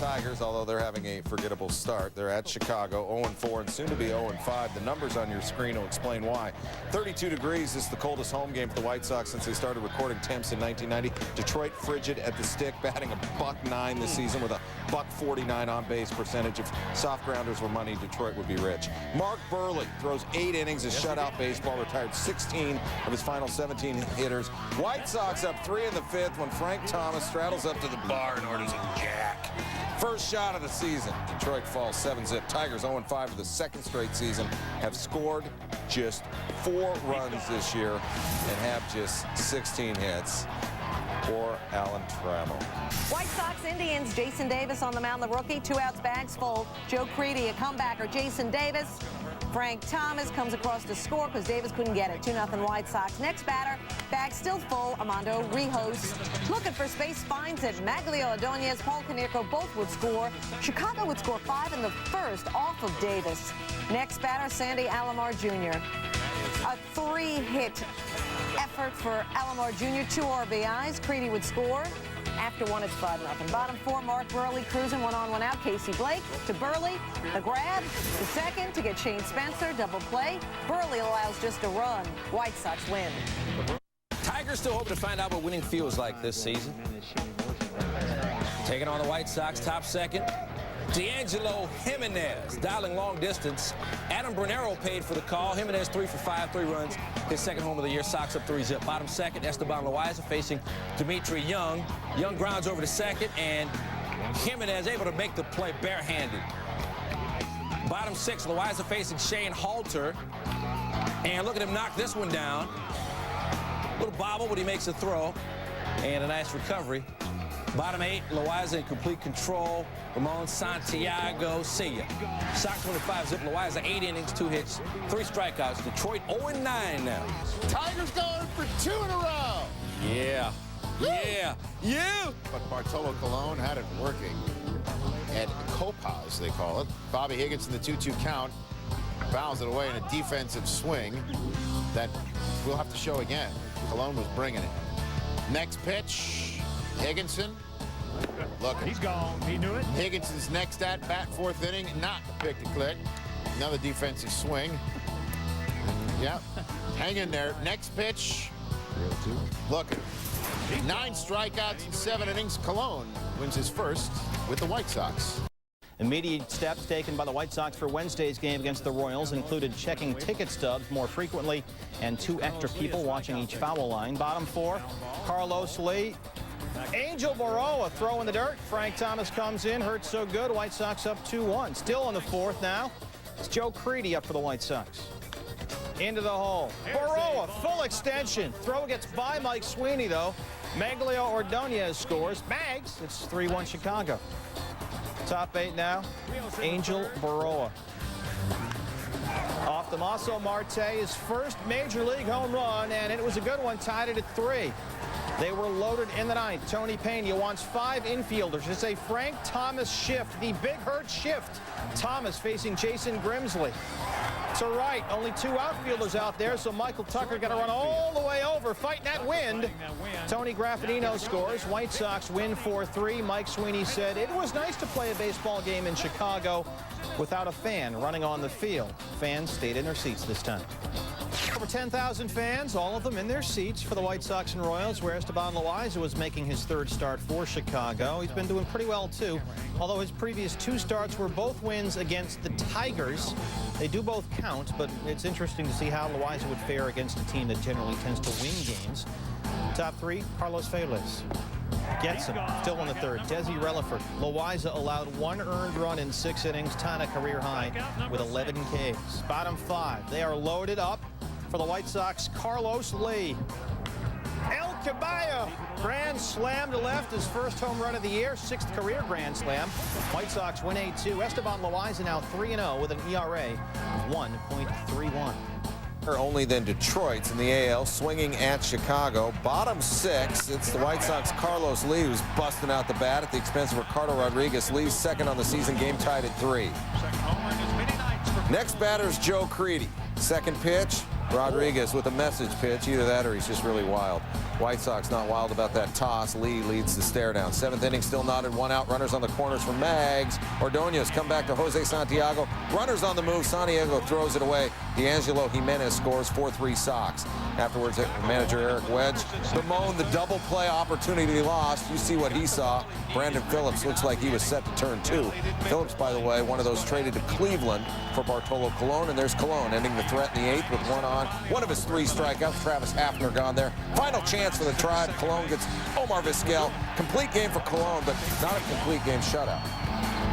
Tigers, although they're having a forgettable start. They're at Chicago, 0-4 and soon to be 0-5. The numbers on your screen will explain why. 32 degrees is the coldest home game for the White Sox since they started recording temps in 1990. Detroit frigid at the stick, batting a .9 this season with a .49 on-base percentage. If soft grounders were money, Detroit would be rich. Mark Burley throws 8 innings of shutout baseball, retired 16 of his final 17 hitters. White Sox up 3 in the 5th when Frank Thomas straddles up to the bar and orders a jack. First shot of the season. Detroit falls 7-zip. Tigers 0-5 for the second straight season, have scored just 4 runs this year and have just 16 hits. Poor Alan Trammell. White Sox Indians, Jason Davis on the mound, the rookie. 2 outs, bags full. Joe Creedy, a comebacker. Jason Davis. Frank Thomas comes across to score because Davis couldn't get it. 2-0 White Sox. Next batter, bag still full. Armando Rijos looking for space, finds it. Maglio Ordonez, Paul Konerko both would score. Chicago would score 5 in the first off of Davis. Next batter, Sandy Alomar Jr. A 3-hit effort for Alomar Jr. 2 RBIs. Creedy would score. After 1, it's 5-0. Bottom 4, Mark Burley cruising 1 on, 1 out. Casey Blake to Burley. The grab, the second to get Shane Spencer. Double play. Burley allows just a run. White Sox win. Tigers still hoping to find out what winning feels like this season. Taking on the White Sox, top second. D'Angelo Jimenez dialing long distance. Adam Brunero paid for the call. Jimenez 3 for 5, 3 runs. His second home of the year. Sox up 3-zip. Bottom second, Esteban Loaiza facing Dimitri Young. Young grounds over to second, and Jimenez able to make the play barehanded. Bottom 6, Loaiza facing Shane Halter. And look at him knock this one down. Little bobble, but he makes a throw. And a nice recovery. Bottom 8, Loaiza in complete control. Ramon Santiago, see ya. Sox 25-zip. Loaiza 8 innings, 2 hits, 3 strikeouts. Detroit 0-9 now. Tigers going for 2 in a row. Yeah. Yeah. Yeah. But Bartolo Colon had it working. And Copa, as they call it. Bobby Higgins in the 2-2 count. Fouls it away in a defensive swing that we'll have to show again. Colon was bringing it. Next pitch, Higginson. Look, he's gone. He knew it. Higginson's next at bat, 4th inning, not pick to click. Another defensive swing. Yep. Hang in there. Next pitch. Look, 9 strikeouts in 7 innings. Colon wins his first with the White Sox. Immediate steps taken by the White Sox for Wednesday's game against the Royals included checking ticket stubs more frequently and 2 extra people watching each foul line. Bottom 4, Carlos Lee. Angel Baroa throw in the dirt. Frank Thomas comes in, hurts so good. White Sox up 2-1. Still in the 4th now. It's Joe Creedy up for the White Sox. Into the hole. Baroa, full extension. Throw gets by Mike Sweeney, though. Maglio Ordonez scores. Bags. It's 3-1 Chicago. Top 8 now. Angel Baroa. Off Damaso Marte, his first Major League home run, and it was a good one, tied it at 3. They were loaded in the 9th. Tony Pena wants 5 infielders. It's a Frank Thomas shift, the Big Hurt shift. Thomas facing Jason Grimsley. To right, only 2 outfielders out there, so Michael Tucker got to run all the way over, fighting that wind. Tony Graffinino scores. White Sox win 4-3. Mike Sweeney said it was nice to play a baseball game in Chicago without a fan running on the field. Fans stayed in their seats this time. Over 10,000 fans, all of them in their seats for the White Sox and Royals, where Esteban Loaiza was making his 3rd start for Chicago. He's been doing pretty well, too, although his previous 2 starts were both wins against the Tigers. They do both count, but it's interesting to see how Loaiza would fare against a team that generally tends to win games. Top 3, Carlos Feliz. Gets him. Still in the 3rd. Desi Relaford. Loaiza allowed 1 earned run in 6 innings, tying a career high with 11 Ks. Bottom 5. They are loaded up for the White Sox. Carlos Lee. El Caballo. Grand slam to left. His first home run of the year. 6th career grand slam. White Sox win 8-2. Esteban Loaiza now 3-0 with an ERA of 1.31. Only then Detroit's in the AL, swinging at Chicago. Bottom 6, it's the White Sox Carlos Lee who's busting out the bat at the expense of Ricardo Rodriguez. Lee's 2nd on the season, game tied at 3. Next batter is Joe Creedy. 2nd pitch, Rodriguez with a message pitch. Either that or he's just really wild. White Sox not wild about that toss. Lee leads the stare down. 7th inning, still knotted. 1 out. Runners on the corners for Mags. Ordonez come back to Jose Santiago. Runners on the move. Santiago throws it away. D'Angelo Jimenez scores 4-3 Sox. Afterwards, manager Eric Wedge bemoaned the double play opportunity lost. You see what he saw. Brandon Phillips looks like he was set to turn 2. Phillips, by the way, one of those traded to Cleveland for Bartolo Colon, and there's Colon ending the threat in the 8th with 1 on. One of his 3 strikeouts. Travis Hafner gone there. Final chance for the Tribe. Colon gets Omar Vizquel. Complete game for Colon, but not a complete game shutout.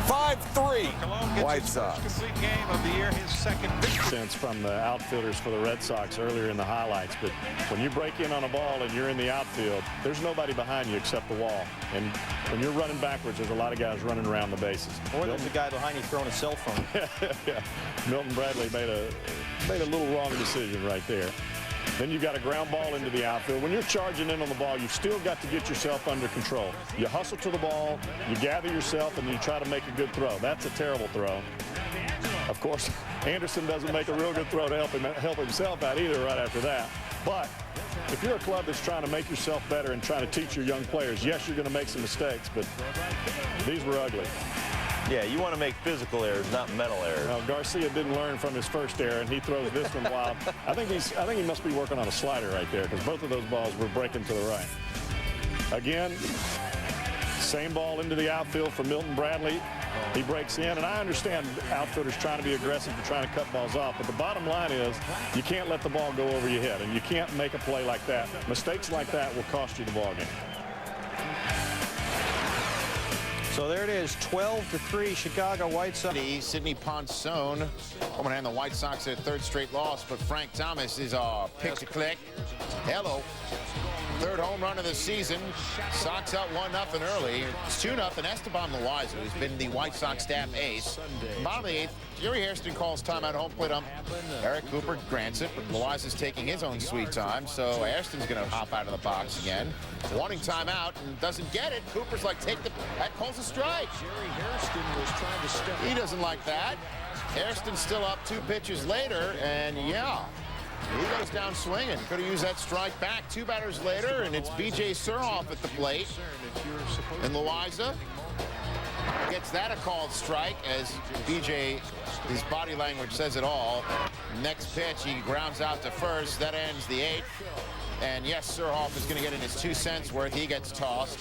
5-3 White Sox. Complete game of the year, his second Sense from the outfielders for the Red Sox earlier in the highlights, but when you break in on a ball and you're in the outfield, there's nobody behind you except the wall, and when you're running backwards, there's a lot of guys running around the bases. Or there's a guy behind you throwing a cell phone. Yeah. Milton Bradley made a little wrong decision right there. Then you've got a ground ball into the outfield. When you're charging in on the ball, you've still got to get yourself under control. You hustle to the ball, you gather yourself, and you try to make a good throw. That's a terrible throw. Of course, Anderson doesn't make a real good throw to help himself out either right after that. But if you're a club that's trying to make yourself better and trying to teach your young players, yes, you're going to make some mistakes, but these were ugly. Yeah, you want to make physical errors, not mental errors. Well, Garcia didn't learn from his first error, and he throws this one wild. I think he must be working on a slider right there, because both of those balls were breaking to the right. Again, same ball into the outfield for Milton Bradley. He breaks in, and I understand outfielders trying to be aggressive and trying to cut balls off, but the bottom line is you can't let the ball go over your head, and you can't make a play like that. Mistakes like that will cost you the ball game. So there it is, 12-3 Chicago White Sox. Sidney Ponson coming in the White Sox their 3rd straight loss, but Frank Thomas is pick to click. Hello. 3rd home run of the season. Sox up 1-0 early. It's 2-0. Esteban Loaiza, who's been the White Sox staff ace. Bottom of the 8th, Jerry Hairston calls time at home plate ump. Eric Cooper grants it, but Loaiza's taking his own sweet time, so Hairston's going to hop out of the box again. Wanting timeout and doesn't get it. Cooper's like, that calls a strike. Jerry Hairston was trying to step. He doesn't like that. Hairston's still up 2 pitches later, and yeah, he goes down swinging. Could have used that strike back. 2 batters later, and it's B.J. Surhoff at the plate. And Loaiza gets that a called strike, as B.J., his body language says it all. Next pitch, he grounds out to first. That ends the 8th. And yes, Surhoff is going to get in his 2 cents worth. He gets tossed,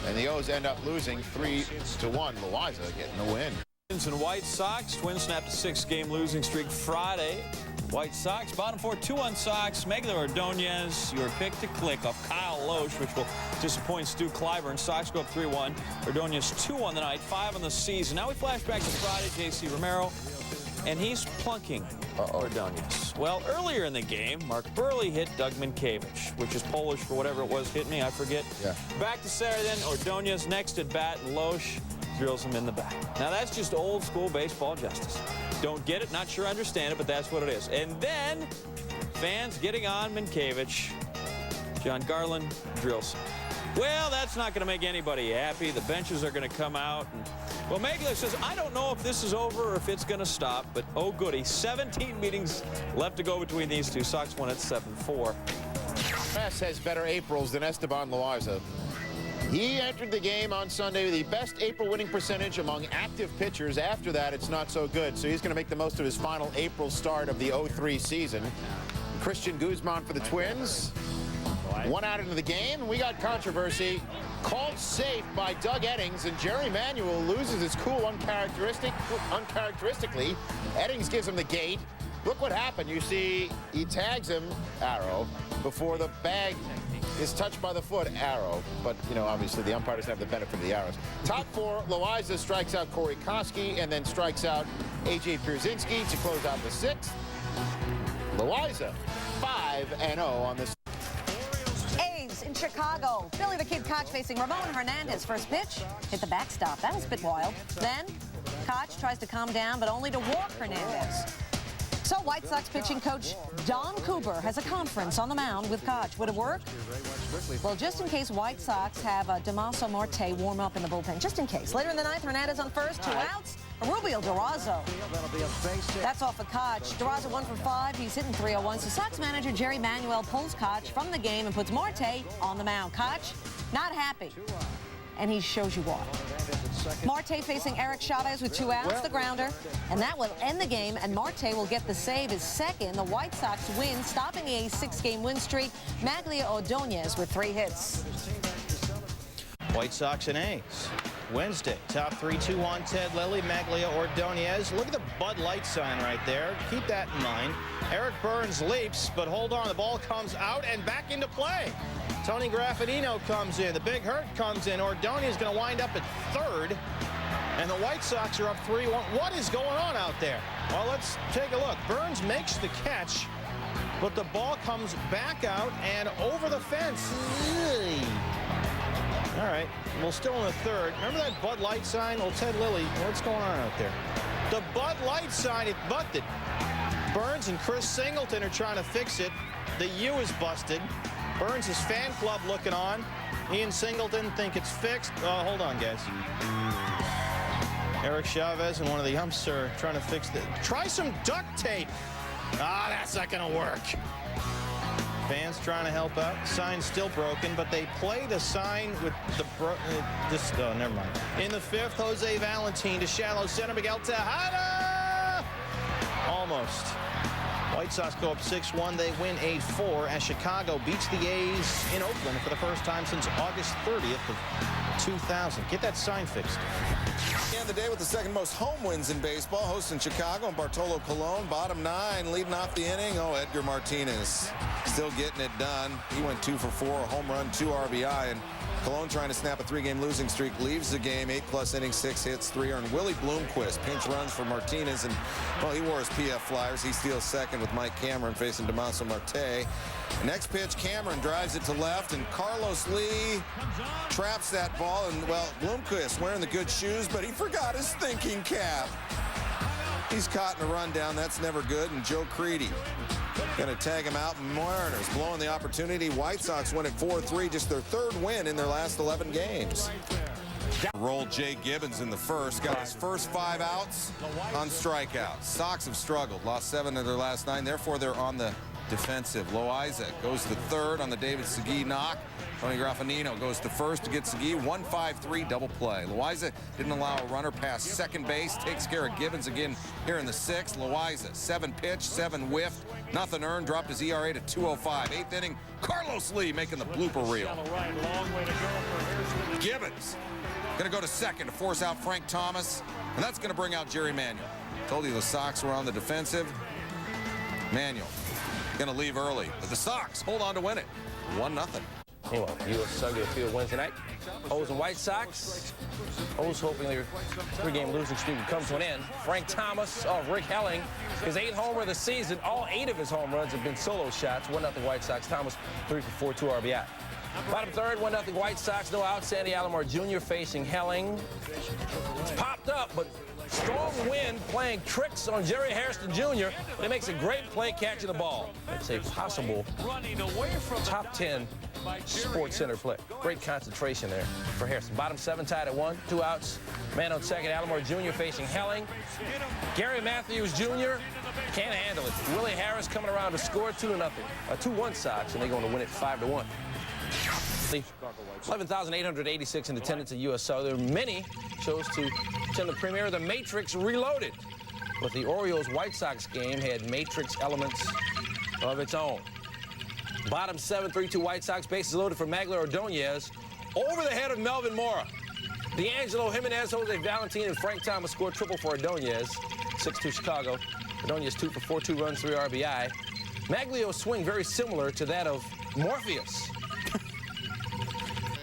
and the O's end up losing 3-1. Loaiza getting the win. And White Sox, Twins snapped a 6-game losing streak Friday. White Sox, bottom 4, 2-1 Sox. Megler Ordonez, your pick to click off Kyle Loesch, which will disappoint Stu Clyburn. Sox go up 3-1. Ordonez 2 on the night, 5 on the season. Now we flash back to Friday, J.C. Romero, and he's plunking Ordonez. Well, earlier in the game, Mark Burley hit Doug Minkiewicz, which is Polish for whatever it was, hit me, I forget. Yeah. Back to Saturday then, Ordonez next at bat, and Loesch drills him in the back. Now that's just old school baseball justice. Don't get it, not sure I understand it, but that's what it is. And then fans getting on Minkiewicz. John Garland drills him. Well, that's not going to make anybody happy. The benches are going to come out. And, well, Megler says, I don't know if this is over or if it's going to stop, but oh goody, 17 meetings left to go between these two. Sox won at 7-4. Mess has better Aprils than Esteban Loaiza. He entered the game on Sunday with the best April winning percentage among active pitchers. After that, it's not so good. So he's going to make the most of his final April start of the 03 season. Christian Guzman for the Twins. 1 out into the game. We got controversy. Called safe by Doug Eddings, and Jerry Manuel loses his cool uncharacteristically. Eddings gives him the gate. Look what happened. You see, he tags him, arrow, before the bag is touched by the foot, arrow. But, you know, obviously the umpire doesn't have the benefit of the arrows. Top 4, Loaiza strikes out Corey Koski and then strikes out A.J. Pierzynski to close out the 6th. Loaiza, 5-0 on this. A's in Chicago. Billy the Kid Koch facing Ramon Hernandez. First pitch, hit the backstop. That was a bit wild. Then Koch tries to calm down, but only to walk Hernandez. So White Sox pitching coach Don Cooper has a conference on the mound with Koch. Would it work? Well, just in case White Sox have Damaso Marte warm up in the bullpen, just in case. Later in the 9th, Hernandez on first, 2 outs. Rubio Durazo. That's off a Koch. Durazo 1 for 5. He's hitting .301. So Sox manager Jerry Manuel pulls Koch from the game and puts Marte on the mound. Koch not happy, and he shows you why. Marte facing Eric Chavez with 2 outs, the grounder, and that will end the game, and Marte will get the save, his second. The White Sox win, stopping a 6-game win streak. Maglia Ordonez with 3 hits. White Sox and A's. Wednesday, top 3-2 on Ted Lilly, Maglia Ordonez. Look at the Bud Light sign right there. Keep that in mind. Eric Burns leaps, but hold on, the ball comes out and back into play. Tony Graffinino comes in. The Big Hurt comes in. Ordonez is going to wind up at third. And the White Sox are up 3-1. What is going on out there? Well, let's take a look. Burns makes the catch, but the ball comes back out and over the fence. All right, well, still in the third. Remember that Bud Light sign? Well, Ted Lilly, what's going on out there? The Bud Light sign, it busted. Burns and Chris Singleton are trying to fix it. The U is busted. Burns' fan club looking on. Ian Singleton think it's fixed. Oh, hold on, guys. Eric Chavez and one of the umps are trying to fix it. Try some duct tape. Ah, that's not going to work. Fans trying to help out. Sign's still broken, but they play the sign with the oh, never mind. In the 5th, Jose Valentin to shallow center. Miguel Tejada! Almost. White Sox go up 6-1. They win 8-4 as Chicago beats the A's in Oakland for the first time since August 30th of 2000. Get that sign fixed. And the day with the 2nd most home wins in baseball, hosting Chicago and Bartolo Colon, bottom 9, leading off the inning. Oh, Edgar Martinez still getting it done. He went 2 for 4, a home run, 2 RBI, and Colon trying to snap a 3-game losing streak, leaves the game, 8+ innings, 6 hits, 3 earned. Willie Bloomquist pinch runs for Martinez, and well, he wore his PF Flyers. He steals second with Mike Cameron facing Damaso Marte. Next pitch, Cameron drives it to left, and Carlos Lee traps that ball, and well, Bloomquist wearing the good shoes, but he forgot his thinking cap. He's caught in a rundown. That's never good, and Joe Creedy going to tag him out. Mariners blowing the opportunity. White Sox win at 4-3, just their 3rd win in their last 11 games. Rolled Jay Gibbons in the first, got his first 5 outs on strikeouts. Sox have struggled, lost 7 of their last 9, therefore they're on the defensive. Loaiza goes to 3rd on the David Segui knock. Tony Graffinino goes to 1st to get Segui. 1-5-3 double play. Loaiza didn't allow a runner past second base. Takes care of Gibbons again here in the 6th. Loaiza, 7 pitch, 7 whiffed. Nothing earned. Dropped his ERA to 2.05. 8th inning, Carlos Lee making the blooper reel. Gibbons going to go to 2nd to force out Frank Thomas. And that's going to bring out Jerry Manuel. Told you the Sox were on the defensive. Manuel going to leave early. But the Sox hold on to win it. 1-0. Anyway, U.S. Sunday Field Wednesday night. O's and White Sox. O's hoping their 3-game losing streak would come to an end. Frank Thomas of Rick Helling, his 8th homer of the season. All 8 of his home runs have been solo shots. 1-0 White Sox. Thomas 3 for 4, 2 RBI. Bottom 3rd, 1-0 White Sox. No out. Sandy Alomar Jr. facing Helling. It's popped up, but strong wind playing tricks on Jerry Hairston Jr. But he makes a great play catching the ball. It's a possible top 10 SportsCenter play. Great concentration there for Hairston. Bottom 7 tied at 1, 2 outs. Man on 2nd, Alomar Jr. facing Helling. Gary Matthews Jr. can't handle it. Willie Harris coming around to score 2-0. 2-1 Sox, and they're going to win it 5-1. 11,886 in attendance at USO. There are many chose to attend the premiere of The Matrix Reloaded. But the Orioles-White Sox game had Matrix elements of its own. Bottom 7, 3-2 White Sox. Bases loaded for Maglia Ordonez. Over the head of Melvin Mora. D'Angelo Jimenez, Jose Valentin, and Frank Thomas scored triple for Ordonez. 6-2 Chicago. Ordonez 2 for 4, 2 runs, 3 RBI. Maglio's swing very similar to that of Morpheus.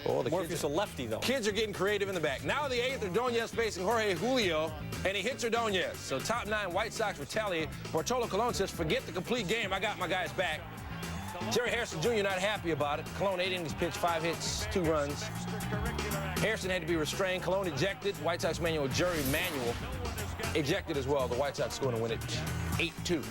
Oh, Morpheus a lefty, though. Kids are getting creative in the back. Now the 8th, Ordonez facing Jorge Julio, and he hits Ordonez. So top 9 White Sox retaliate. Bartolo Colon says, forget the complete game. I got my guys back. Jerry Hairston Jr. not happy about it. Colon 8 innings pitched, 5 hits, 2 runs. Hairston had to be restrained. Colon ejected. White Sox manual Jerry Manuel ejected as well. The White Sox going to win it 8-2.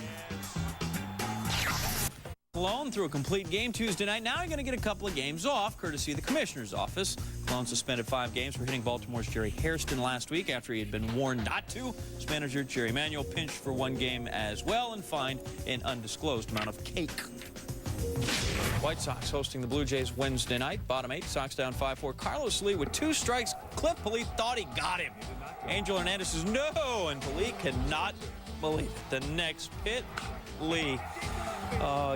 Colon through a complete game Tuesday night. Now you're going to get a couple of games off, courtesy of the commissioner's office. Cologne suspended 5 games for hitting Baltimore's Jerry Hairston last week after he had been warned not to. His manager, Jerry Manuel, pinched for 1 game as well and fined an undisclosed amount of cake. White Sox hosting the Blue Jays Wednesday night. Bottom 8, Sox down 5-4. Carlos Lee with 2 strikes. Cliff Polite thought he got him. Angel Hernandez says no, and Polite cannot believe it. The next pit, Lee.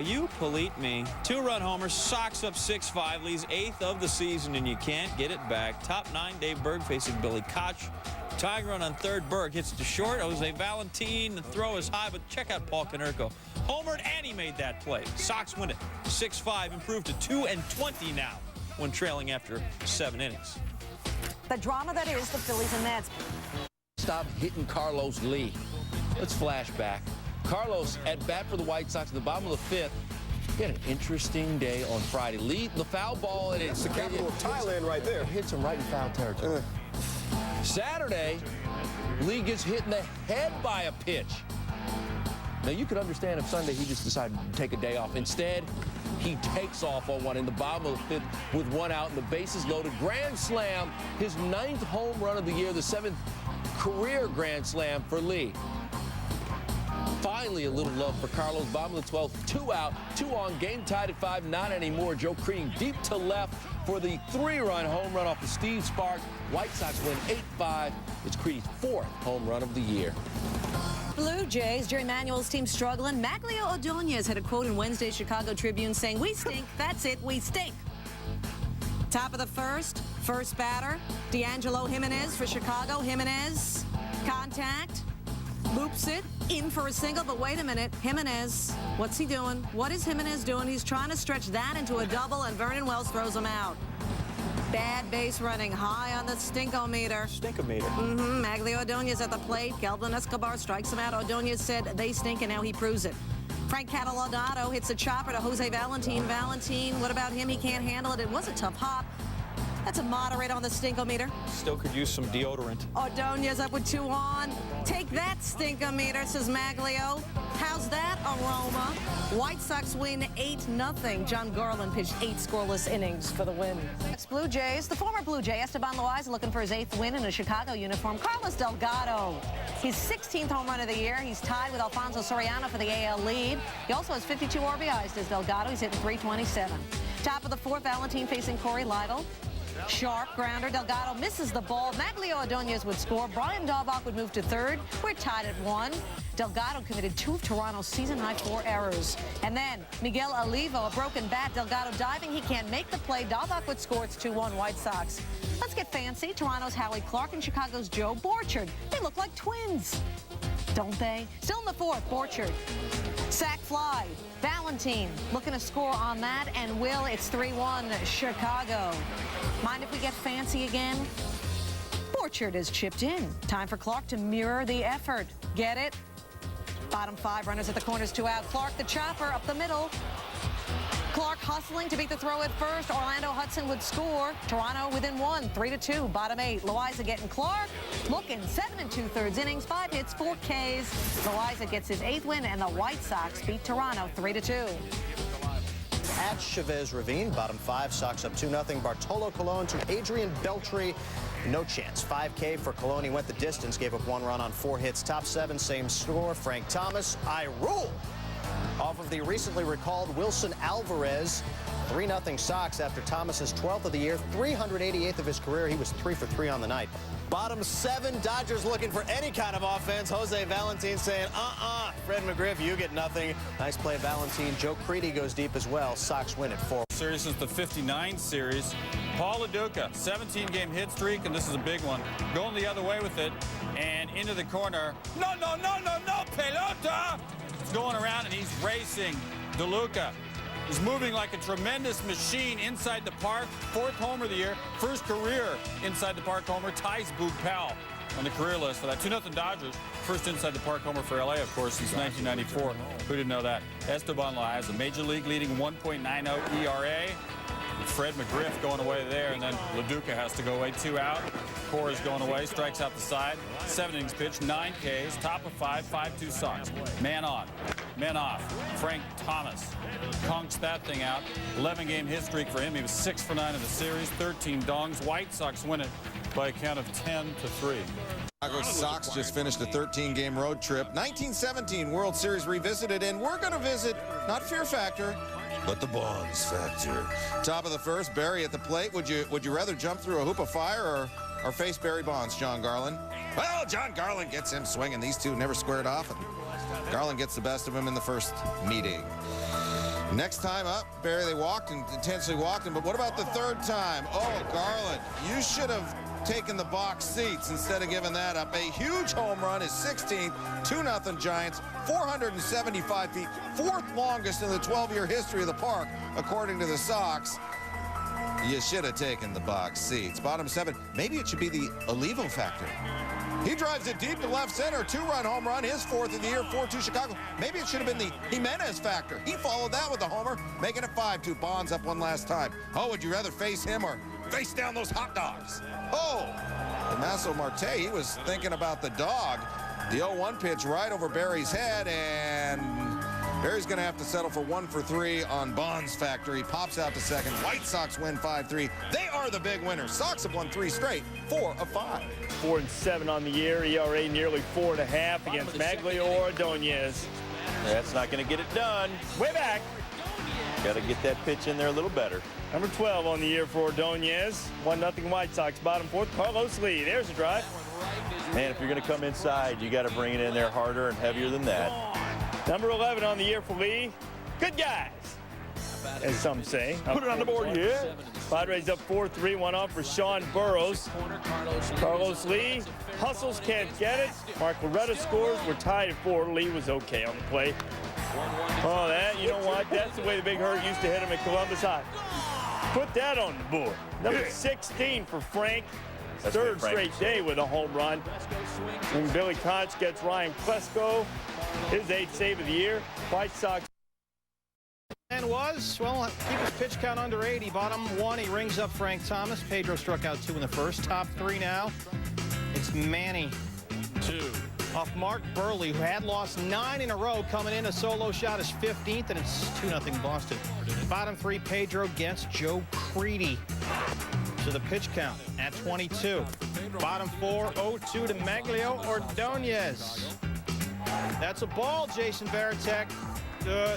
You Polite me. 2-run homer, Sox up 6-5. Lee's 8th of the season, and you can't get it back. Top 9, Dave Berg facing Billy Koch. Tying run on third, Berg hits to short. Jose Valentin, the throw is high, but check out Paul Konerko. Homered, and he made that play. Sox win it 6-5, improved to 2-20 now when trailing after 7 innings. The drama that is the Phillies and Mets. Stop hitting Carlos Lee. Let's flash back. Carlos at bat for the White Sox at the bottom of the 5th. He had an interesting day on Friday. Lee, the foul ball, and it's the capital of Thailand right there. Hits him right in foul territory. Saturday, Lee gets hit in the head by a pitch. Now, you could understand if Sunday he just decided to take a day off. Instead, he takes off on one in the bottom of the 5th with 1 out and the bases loaded. Grand slam, his 9th home run of the year, the 7th career grand slam for Lee. Finally, a little love for Carlos. Bottom of the 12th, 2 out, 2 on, game tied at 5, not anymore. Joe Creeding deep to left for the 3-run home run off of Steve Sparks. White Sox win 8-5. It's Creeding's 4th home run of the year. Blue Jays, Jerry Manuel's team struggling. Maglio Ordonez had a quote in Wednesday's Chicago Tribune saying, "We stink, that's it, we stink." Top of the first batter, D'Angelo Jimenez for Chicago. Jimenez, contact, loops it, in for a single, but wait a minute, Jimenez, what's he doing? What is Jimenez doing? He's trying to stretch that into a double, and Vernon Wells throws him out. Bad base running, high on the stinkometer. Stinkometer. Maglio Ordonez at the plate. Kelvin Escobar strikes him out. Ordonez said they stink, and now he proves it. Frank Catalano hits a chopper to Jose Valentin. Valentin, what about him? He can't handle it. It was a tough hop. That's a moderate on the stinkometer. Still could use some deodorant. Ordonez up with 2 on. Take that, stinkometer, says Maglio. How's that aroma? White Sox win 8-0. John Garland pitched 8 scoreless innings for the win. Blue Jays, the former Blue Jay Esteban Loaiza looking for his 8th win in a Chicago uniform. Carlos Delgado, his 16th home run of the year. He's tied with Alfonso Soriano for the AL lead. He also has 52 RBIs, does Delgado. He's hitting .327. Top of the 4th, Valentin facing Corey Lytle. Sharp grounder. Delgado misses the ball. Maglio Ordonez would score. Brian Daubach would move to 3rd. We're tied at 1. Delgado committed 2 of Toronto's season-high 4 errors. And then Miguel Olivo, a broken bat. Delgado diving. He can't make the play. Daubach would score. It's 2-1 White Sox. Let's get fancy. Toronto's Howie Clark and Chicago's Joe Borchard. They look like twins, don't they? Still in the 4th, Borchard. Sack fly. Valentin looking to score on that, and Will, it's 3-1 Chicago. Mind if we get fancy again? Borchard is chipped in. Time for Clark to mirror the effort. Get it? Bottom 5, runners at the corners, 2 out. Clark the chopper up the middle. Clark hustling to beat the throw at first. Orlando Hudson would score. Toronto within 1, 3-2. Bottom 8, Loaiza getting Clark. Looking 7 2/3 innings, 5 hits, 4 Ks. Loaiza gets his 8th win, and the White Sox beat Toronto 3-2. At Chavez Ravine, bottom 5, Sox up 2-0. Bartolo Colon to Adrian Beltre. No chance. 5K for Colon. He went the distance, gave up 1 run on 4 hits. Top 7, same score. Frank Thomas, I rule. Off of the recently recalled Wilson Alvarez. 3-0 Sox after Thomas's 12th of the year, 388th of his career. He was 3 for 3 on the night. Bottom 7, Dodgers looking for any kind of offense. Jose Valentin saying, Fred McGriff, you get nothing. Nice play, Valentin. Joe Creedy goes deep as well. Sox win at 4. Series since the 59 series. Paul LaDuca, 17-game hit streak, and this is a big one. Going the other way with it, and into the corner. No, pelota! It's going around, and he's racing. DeLuca is moving like a tremendous machine inside the park. 4th homer of the year, 1st career inside the park homer. Ties Boog Powell on the career list for that. 2-0 Dodgers. 1st inside the park homer for LA, of course, since 1994. Who didn't know that? Esteban Loaiza, Major League leading 1.90 ERA. Fred McGriff going away there, and then LaDuca has to go away. 2 out. Cora is going away, strikes out the side. 7 innings pitched, 9 Ks, top of 5, 5-2 Sox. Man on. men off. Frank Thomas conks that thing out. 11-game hit streak for him. He was 6 for 9 in the series, 13 dongs. White Sox win it by a count of 10-3. Chicago Sox just finished a 13-game road trip. 1917 World Series revisited, and we're going to visit not Fear Factor, but the Bonds Factor. Top of the first, Barry at the plate. Would you rather jump through a hoop of fire or face Barry Bonds, John Garland? Well, John Garland gets him swinging. These two never squared off, and Garland gets the best of him in the first meeting. Next time up, Barry, they walked and intensely walked him, but what about the third time? Oh, Garland, you should have taken the box seats instead of giving that up. A huge home run, his 16th, 2-0 Giants, 475 feet, fourth longest in the 12-year history of the park, according to the Sox. You should have taken the box seats. Bottom 7, maybe it should be the Olivo factor. He drives it deep to left center, 2-run home run, his 4th of the year, 4-2 Chicago. Maybe it should have been the Jimenez factor. He followed that with a homer, making it 5-2. Bonds up one last time. Oh, would you rather face him or face down those hot dogs? Oh, Tommaso Marte, he was thinking about the dog. The 0-1 pitch right over Barry's head, and Barry's going to have to settle for 1 for 3 on Bonds factor. He pops out to second. White Sox win 5-3. They are the big winners. Sox have won 3 straight, 4 of 5. 4-7 on the year. ERA nearly 4.5 against Maglio Ordonez. That's not going to get it done. Way back. Got to get that pitch in there a little better. Number 12 on the year for Ordonez. 1-0 White Sox. Bottom 4th, Carlos Lee. There's a drive. Man, if you're going to come inside, you got to bring it in there harder and heavier than that. Number 11 on the year for Lee. Good guys, as some say. Put it on the board, yeah. Padres up 4-3, one off for Sean Burrows. Carlos Lee hustles, can't get it. Mark Loretta scores. We're tied at 4. Lee was okay on the play. Oh, that, you know what? That's the way the Big Hurt used to hit him at Columbus High. Put that on the board. Number 16 for Frank. That's Third straight day with a home run. And Billy Koch gets Ryan Klesko, his 8th save of the year. White Sox. And well, keep his pitch count under 80. Bottom 1, he rings up Frank Thomas. Pedro struck out 2 in the first. Top 3 now. It's Manny. 2. Off Mark Burley, who had lost 9 in a row, coming in a solo shot his 15th, and it's 2-0 Boston. Bottom 3, Pedro against Joe Creedy. So the pitch count at 22. Bottom 4, 0-2 to Maglio Ordonez. That's a ball, Jason Varitek.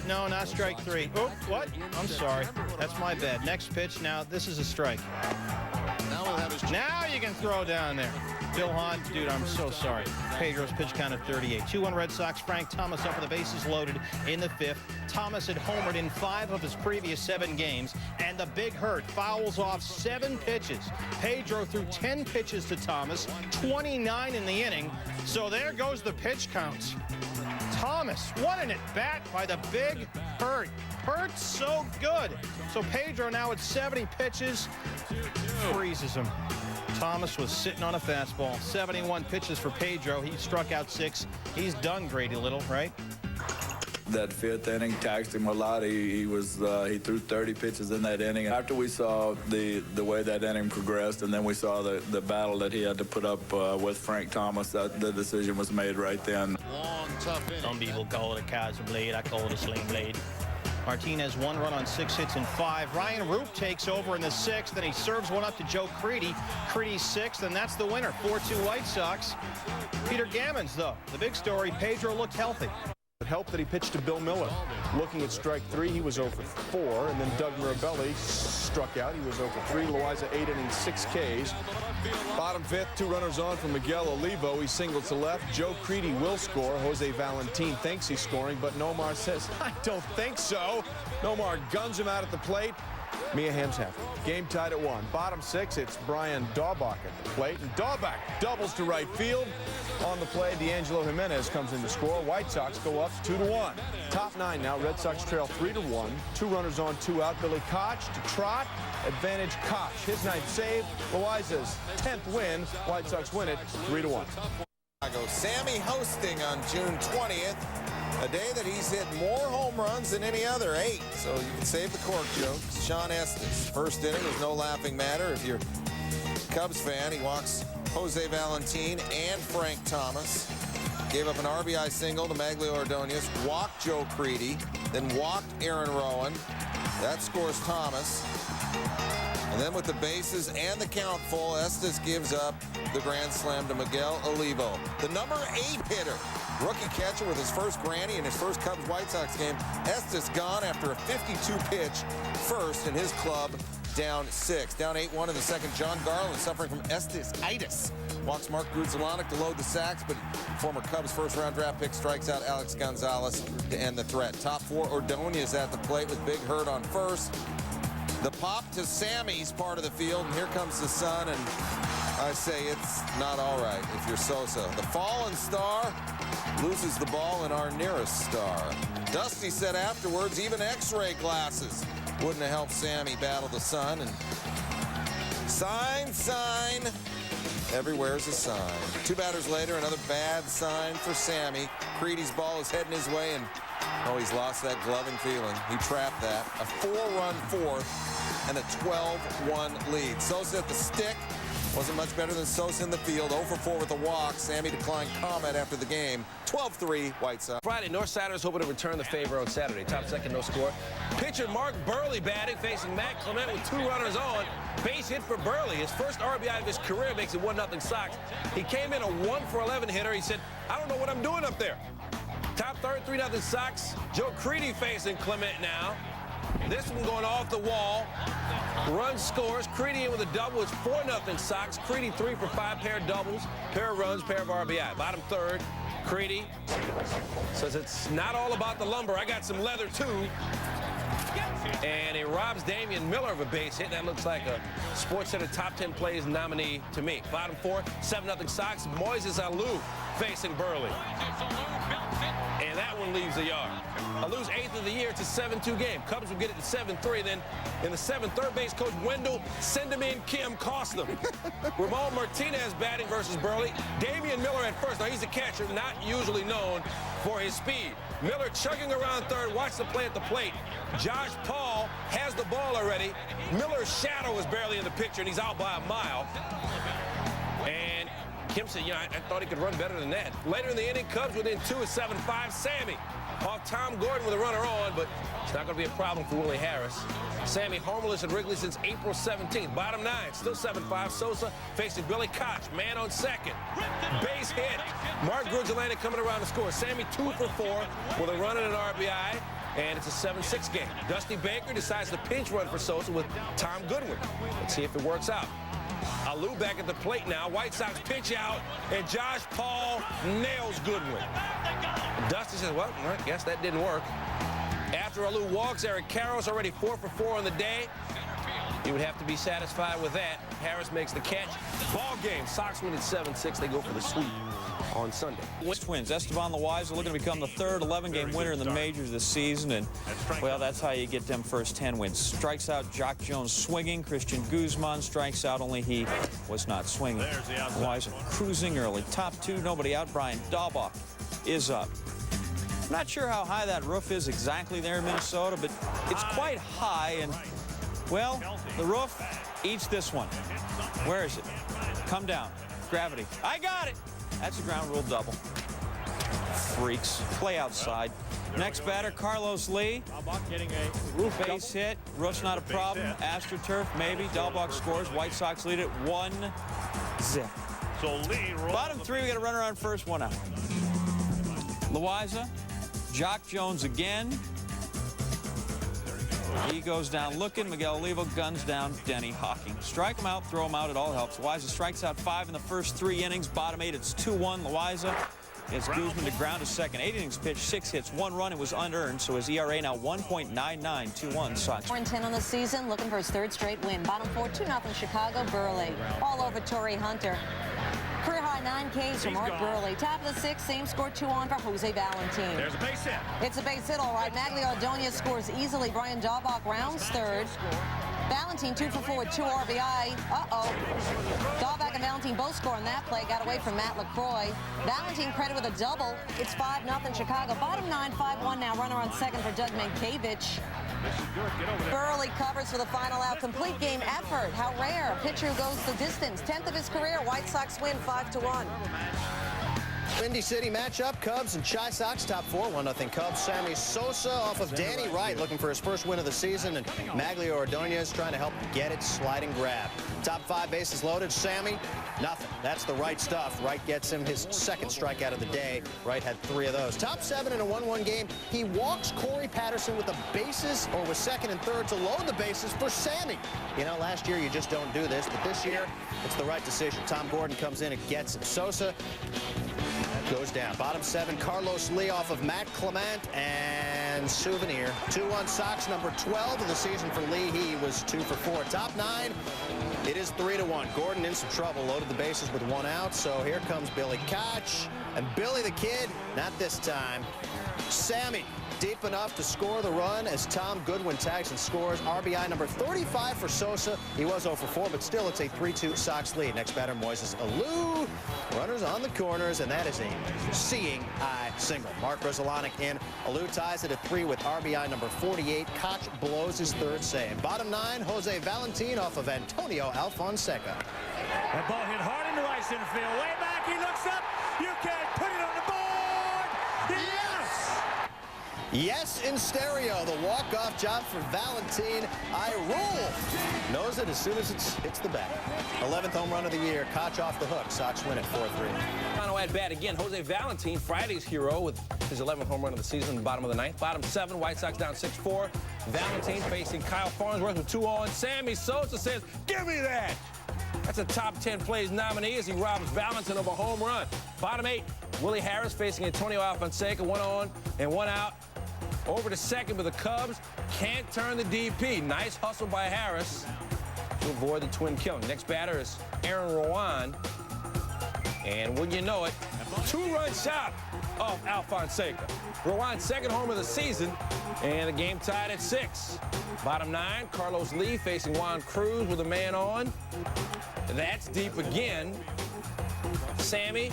No, not strike 3. Oh, what? I'm sorry. That's my bad. Next pitch. Now, this is a strike. Now you can throw down there. Bill Hahn, dude, I'm so sorry. Pedro's pitch count at 38. 2-1 Red Sox. Frank Thomas up with the bases loaded in the 5th. Thomas had homered in 5 of his previous 7 games, and the Big Hurt fouls off 7 pitches. Pedro threw 10 pitches to Thomas, 29 in the inning. So there goes the pitch counts. Thomas, what an at-bat by the Big Hurt. Hurt's so good. So Pedro now at 70 pitches, freezes him. Thomas was sitting on a fastball. 71 pitches for Pedro. He struck out 6. He's done, Grady Little, right? That 5th inning taxed him a lot. He threw 30 pitches in that inning. After we saw the way that inning progressed, and then we saw the battle that he had to put up with Frank Thomas, that the decision was made right then. Long, tough inning. Some people call it a Kaiser blade. I call it a sling blade. Martinez 1 run on 6 hits in 5. Ryan Roop takes over in the 6th, then he serves one up to Joe Creedy. Creedy's 6th, and that's the winner. 4-2 White Sox. Peter Gammons, though. The big story, Pedro looked healthy. It helped that he pitched to Bill Miller. Looking at strike 3, he was 0 for 4, and then Doug Mirabelli struck out. He was 0 for 3. Loaiza 8 innings, 6 Ks. Bottom 5th, 2 runners on for Miguel Olivo. He singled to left. Joe Creedy will score. Jose Valentin thinks he's scoring, but Nomar says, I don't think so. Nomar guns him out at the plate. Mia Hamm's happy. Game tied at 1. Bottom 6, it's Brian Daubach at the plate, and Daubach doubles to right field. On the play, D'Angelo Jimenez comes in to score. White Sox go up 2-1. Top 9 now. Red Sox trail 3-1. 2 runners on, 2 out. Billy Koch to Trot. Advantage Koch. His 9th save. Loaiza's 10th win. White Sox win it 3-1. Sammy hosting on June 20th. A day that he's hit more home runs than any other, 8. So you can save the cork jokes. Sean Estes. First inning was no laughing matter. If you're a Cubs fan, he walks Jose Valentin and Frank Thomas. Gave up an RBI single to Maglio Ordonez, walked Joe Creedy, then walked Aaron Rowan. That scores Thomas. And then with the bases and the count full, Estes gives up the grand slam to Miguel Olivo. The number 8 hitter, rookie catcher with his first granny in his first Cubs White Sox game. Estes gone after a 52-pitch first, and his club down 6. Down 8-1 in the second. John Garland suffering from Estes-itis. Walks Mark Grudzielanek to load the sacks, but former Cubs first-round draft pick strikes out Alex Gonzalez to end the threat. Top 4, Ordonez at the plate with Big Hurt on first. The pop to Sammy's part of the field, and here comes the sun, and I say it's not all right if you're Sosa. The fallen star loses the ball in our nearest star. Dusty said afterwards even X-ray glasses wouldn't have helped Sammy battle the sun. And sign. Everywhere's a sign. 2 batters later, another bad sign for Sammy. Creedy's ball is heading his way, and he's lost that gloving feeling. He trapped that. A 4-run fourth and a 12-1 lead. Sosa at the stick. Wasn't much better than Sosa in the field. 0 for 4 with a walk. Sammy declined comment after the game. 12-3 White Sox. Friday, Northsiders hoping to return the favor on Saturday. Top second, no score. Pitcher Mark Burley batting, facing Matt Clement with 2 runners on. Base hit for Burley. His first RBI of his career makes it 1-0 Sox. He came in a 1 for 11 hitter. He said, I don't know what I'm doing up there. Top third, 3-0 Sox. Joe Creedy facing Clement now. This one going off the wall. Run scores. Creedy in with a double. It's 4-0 Sox. Creedy 3 for 5, pair of doubles, pair of runs, pair of RBI. Bottom third, Creedy says it's not all about the lumber. I got some leather too. And he robs Damian Miller of a base hit. That looks like a SportsCenter top 10 plays nominee to me. Bottom 4, 7-0 Sox. Moises Alou facing Burley. And that one leaves the yard. Alou's 8th of the year. It's a 7-2 game. Cubs will get it to 7-3. Then in the 7th, third base coach Wendell Sendemin Kim cost them. Ramon Martinez batting versus Burley. Damian Miller at first. Now he's a catcher, not usually known for his speed. Miller chugging around third. Watch the play at the plate. Josh Paul has the ball already. Miller's shadow is barely in the picture, and he's out by a mile. And Kim said, I thought he could run better than that. Later in the inning, Cubs within 2 at 7-5. Sammy off Tom Gordon with a runner on, but it's not going to be a problem for Willie Harris. Sammy homerless at Wrigley since April 17th. Bottom 9, still 7-5. Sosa facing Billy Koch. Man on second. Base hit. Mark Grudzielanek coming around to score. Sammy 2 for 4 with a run and an RBI. And it's a 7-6 game. Dusty Baker decides to pinch run for Sosa with Tom Goodwin. Let's see if it works out. Alou back at the plate now. White Sox pitch out, and Josh Paul nails Goodwin. Dusty says, well, I guess that didn't work. After Alou walks, Eric Karros already 4 for 4 on the day. He would have to be satisfied with that. Harris makes the catch. Ball game. Sox win at 7-6. They go for the sweep on Sunday. Twins. Esteban Loaiza looking to become the third 11-game winner in the majors this season, and, well, that's how you get them first 10 wins. Strikes out Jock Jones swinging. Christian Guzman strikes out, only he was not swinging. Loaiza cruising early. Top 2, nobody out. Brian Dahlbach is up. I'm not sure how high that roof is exactly there in Minnesota, but it's quite high, and, well, the roof eats this one. Where is it? Come down. Gravity. I got it. That's a ground rule double. Freaks. Play outside. Next batter, Carlos Lee. Base hit. Roof's not a problem. AstroTurf, maybe. Dahlbach scores. White Sox lead it 1-0. Bottom 3, we got a runner on first, 1 out. Loaiza. Jock Jones again. He goes down looking. Miguel Olivo guns down Denny Hawking. Strike him out, throw him out, it all helps. Loaiza strikes out 5 in the first 3 innings. Bottom 8, it's 2-1. Loaiza gets Guzman to ground to second. 8 innings pitched, 6 hits, 1 run. It was unearned, so his ERA now 1.99, 2-1 Sox. 4-10 on the season, looking for his 3rd straight win. Bottom 4, 2-0 Chicago. Burley all over Torrey Hunter. Career high 9 Ks for Mark Burley. Top of the 6th, same score 2 on for Jose Valentin. There's a base hit. It's a base hit, all right. Maglio Ordonez scores easily. Brian Dahlbach rounds 3rd. Valentin 2 for 4 with 2 RBI. Dahlbach and Valentin both score on that play. Got away from Matt LaCroix. Valentin credit with a double. It's 5-0 Chicago. Bottom 9, 5-1 now. Runner on second for Doug Mankiewicz. Burley covers for the final out. Complete game effort. How rare. Pitcher who goes the distance. 10th of his career. White Sox win 5-1. Windy City matchup, Cubs and Chi Sox top 4, 1-0 Cubs. Sammy Sosa off of Danny Wright looking for his first win of the season, and Maglio Ordonez trying to help get it, sliding grab. Top 5 bases loaded, Sammy, nothing. That's the Wright stuff. Wright gets him his second strikeout of the day. Wright had 3 of those. Top 7 in a 1-1 game. He walks Corey Patterson with the bases, or with second and third to load the bases for Sammy. You know, last year you just don't do this, but this year it's the right decision. Tom Gordon comes in and gets him. Sosa goes down. Bottom 7, Carlos Lee off of Matt Clement and Souvenir. 2-1 Sox, number 12 of the season for Lee. He was 2 for 4. Top 9, it is 3-1. Gordon in some trouble, loaded the bases with 1 out. So here comes Billy Koch. And Billy the Kid, not this time. Sammy, deep enough to score the run as Tom Goodwin tags and scores. RBI number 35 for Sosa. He was 0 for 4, but still it's a 3-2 Sox lead. Next batter, Moises Alou. Runners on the corners, and that is a seeing eye single. Mark Grudzielanek in. Alou ties it at 3 with RBI number 48. Koch blows his 3rd save. Bottom 9, Jose Valentin off of Antonio Alfonseca. That ball hit hard into right center field. Way back, he looks up. You can't put it on the board. Yes! Yes, in stereo, the walk-off job for Valentin. I rule. Knows it as soon as it hits the bat. 11th home run of the year. Koch off the hook. Sox win at 4-3. Final at bat again. Jose Valentin, Friday's hero, with his 11th home run of the season, the bottom of the 9th. Bottom 7, White Sox down 6-4. Valentin facing Kyle Farnsworth with 2 on. Sammy Sosa says, "Give me that." That's a top 10 plays nominee as he robs Valentin of a home run. Bottom 8, Willie Harris facing Antonio Alfonseca, 1 on and 1 out. Over to second, but the Cubs can't turn the DP. Nice hustle by Harris to avoid the twin killing. Next batter is Aaron Rowan. And wouldn't you know it, 2-run shot off Alfonseca. Rowan's 2nd home of the season, and the game tied at 6. Bottom 9, Carlos Lee facing Juan Cruz with a man on. That's deep again. Sammy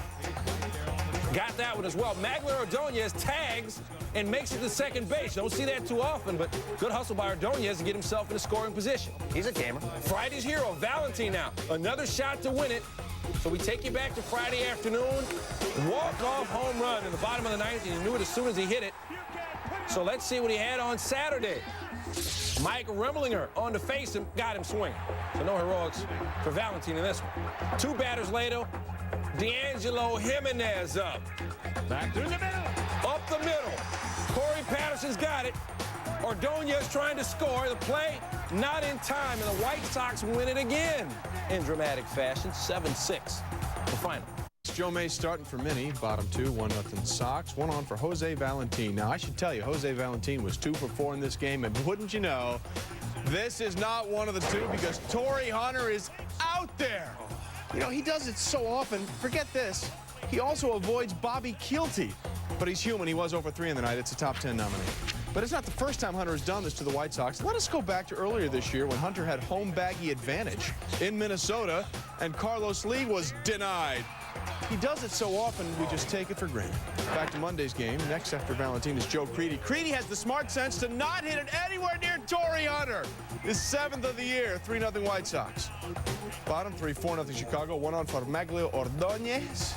got that one as well. Maglio Ordonez tags and makes it to second base. Don't see that too often, but good hustle by Ordonez to get himself in a scoring position. He's a gamer. Friday's hero, Valentin now. Another shot to win it. So we take you back to Friday afternoon. Walk-off home run in the bottom of the 9th, and he knew it as soon as he hit it. So let's see what he had on Saturday. Mike Rimlinger on to face him, got him swinging. So no heroics for Valentin in this one. 2 batters later, D'Angelo Jimenez up. Back through the middle. Up the middle. Corey Patterson's got it. Ordonez trying to score. The play not in time, and the White Sox win it again in dramatic fashion, 7-6. The final. Joe May starting for Minnie, bottom 2, 1-0 Sox. 1 on for Jose Valentin. Now, I should tell you, Jose Valentin was 2 for 4 in this game, and wouldn't you know, this is not one of the 2 because Torrey Hunter is out there. You know, he does it so often. Forget this. He also avoids Bobby Kielty. But he's human. He was over 3 in the night. It's a top 10 nominee. But it's not the first time Hunter has done this to the White Sox. Let us go back to earlier this year when Hunter had home baggy advantage in Minnesota, and Carlos Lee was denied. He does it so often, we just take it for granted. Back to Monday's game. Next after Valentin is Joe Creedy. Creedy has the smart sense to not hit it anywhere near Torrey Hunter. His 7th of the year, 3-0 White Sox. Bottom 3, 4-0 Chicago. 1 on for Maglio Ordonez.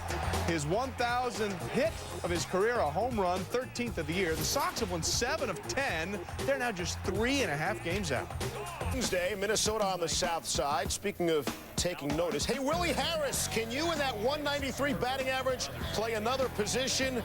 His 1,000th hit of his career, a home run, 13th of the year. The Sox have won 7 of 10. They're now just 3.5 games out. Wednesday, Minnesota on the south side. Speaking of taking notice, hey, Willie Harris, can you in that 193 batting average play another position?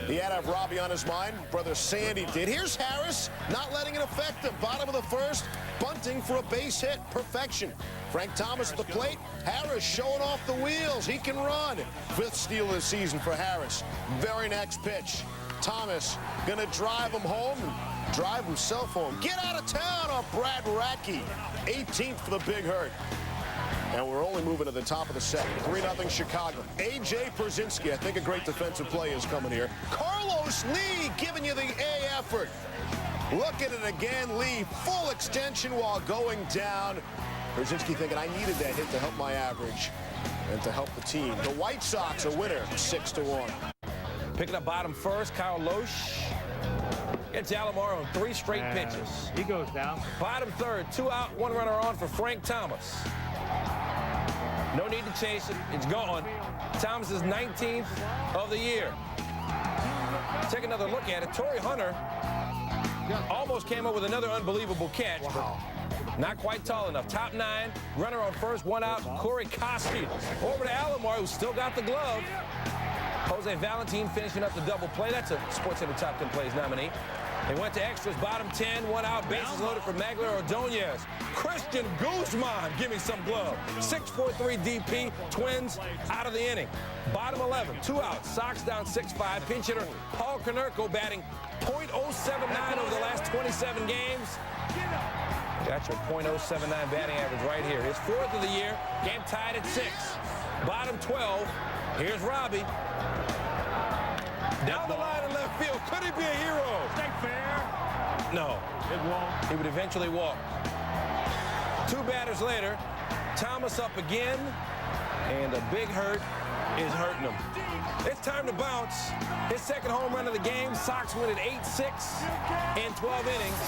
He had to have Robbie on his mind. Brother Sandy did. Here's Harris, not letting it affect him. Bottom of the 1st, bunting for a base hit. Perfection. Frank Thomas at the plate. Harris showing off the wheels. He can run. 5th steal of the season for Harris. Very next pitch. Thomas gonna drive him home and drive himself home. Get out of town on Brad Radke. 18th for the Big Hurt. And we're only moving to the top of the 2nd. 3-0 Chicago. A.J. Pierzynski, I think a great defensive play is coming here. Carlos Lee giving you the A effort. Look at it again. Lee, full extension while going down. Pierzynski thinking, I needed that hit to help my average and to help the team. The White Sox a winner, 6-1. Picking up bottom 1st, Kyle Loesch. Gets Alomar on 3 straight pitches. He goes down. Bottom 3rd, 2 out, 1 runner on for Frank Thomas. No need to chase it. It's gone. Thomas is 19th of the year. Take another look at it. Torrey Hunter almost came up with another unbelievable catch. Wow. Not quite tall enough. Top 9, runner on first, 1 out. Corey Koski over to Alomar, who's still got the glove. Jose Valentin finishing up the double play. That's a SportsCenter Top 10 Plays nominee. They went to extras, bottom 10, 1 out. Bases loaded for Magler Ordonez. Christian Guzman, give me some glove. 6-4-3 DP, Twins out of the inning. Bottom 11, 2 outs. Sox down 6-5. Pinch hitter Paul Konerko batting .079 over the last 27 games. Got your .079 batting average right here. His 4th of the year. Game tied at 6. Bottom 12. Here's Robbie. Down the line in left field. Could he be a hero? Stay fair. No. It won't. He would eventually walk. 2 batters later, Thomas up again, and a big hurt is hurting him. It's time to bounce. His second home run of the game. Sox win at 8-6 in 12 innings,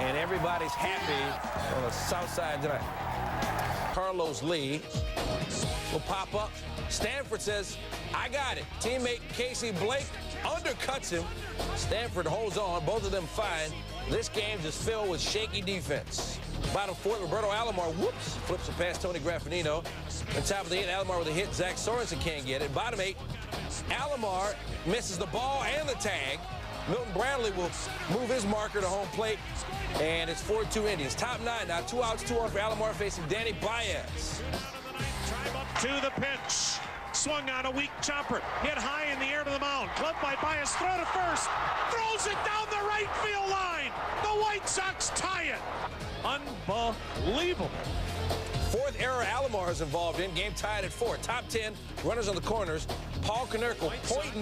and everybody's happy on the south side tonight. Carlos Lee will pop up. Stanford says, I got it. Teammate Casey Blake undercuts him. Stanford holds on. Both of them fine. This game just filled with shaky defense. Bottom 4, Roberto Alomar, whoops, flips it past Tony Graffinino. On top of the 8, Alomar with a hit. Zach Sorensen can't get it. Bottom 8, Alomar misses the ball and the tag. Milton Bradley will move his marker to home plate, and it's 4-2 Indians. Top 9 now, 2 outs, 2 on for Alomar facing Danny Baez. Drive up to the pitch. Swung on a weak chopper. Hit high in the air to the mound. Clubbed by Baez. Throw to first. Throws it down the right field line. The White Sox tie it. Unbelievable. 4th error Alomar is involved in. Game tied at 4. Top 10, runners on the corners. Paul Konerko,